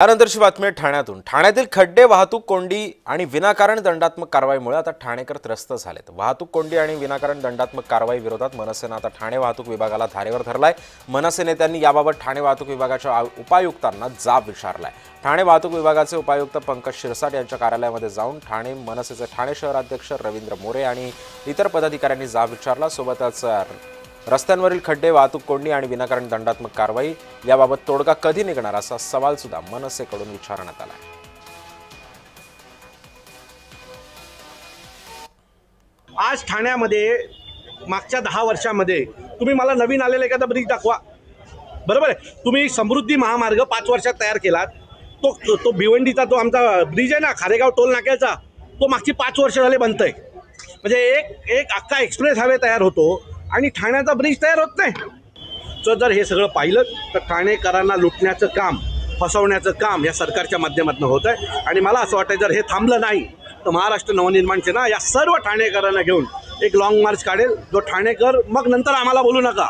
त्यानंतरची बातमी आहे ठाण्यातून। ठाण्यातील खड्डे, वाहतूक कोंडी आणि विनाकारण दंडात्मक कारवाईमुळे आता ठाणेकर त्रस्त झालेत। वाहतूक कोंडी आणि विनाकारण दंडात्मक कारवाई विरोधात मनसेने आता ठाणे वाहतूक विभागाला धारेवर धरलाय। मनसे नेत्यांनी याबाबत ठाणे वाहतूक विभागाच्या उपायुक्तांना जाब विचारलाय। ठाणे वाहतूक विभागाचे उपायुक्त पंकज शिरसाट यांच्या कार्यालयामध्ये जाऊन ठाणे मनसेचे ठाणे शहराध्यक्ष रवींद्र मोरे आणि इतर पदाधिकाऱ्यांनी जाब विचारला। सोबतच रस्त्यांवरील खड्डे, वाहतूक कोंडी आणि विनाकारण दंडात्मक कारवाई याबाबत तोडगा कधी निघणार असा सवाल सुद्धा मनसेकडून विचारण्यात आला। आज ठाण्यामध्ये मागच्या 10 वर्षांमध्ये तुम्ही मला नवीन आलेला एखादा ब्रिज दाखवा, बरोबर आहे। तुम्ही समृद्धी महामार्ग 5 वर्षात तयार केलात। तो भिवंडीचा जो आमचा ब्रिज आहे ना, खारेगाव टोल नाक्याचा, तो मागची 5 वर्ष झाले बनतोय। म्हणजे एक अख्खा एक्सप्रेस हायवे तयार होतो आणि ठाण्याचा ब्रिज तयार होत नाही। तर जर हे सगळं पाहिलं तर ठाणेकरांना लुटण्याचं काम, फसवण्याचं काम या सरकारच्या माध्यमातून होत आहे। आणि मला असं वाटतं जर हे थांबलं नाही तर महाराष्ट्र नवनिर्माण सेना या सर्व ठाणेकरांना घेऊन एक लॉंग मार्च काढेल। जो ठाणेकर मग नंतर आम्हाला बोलू नका।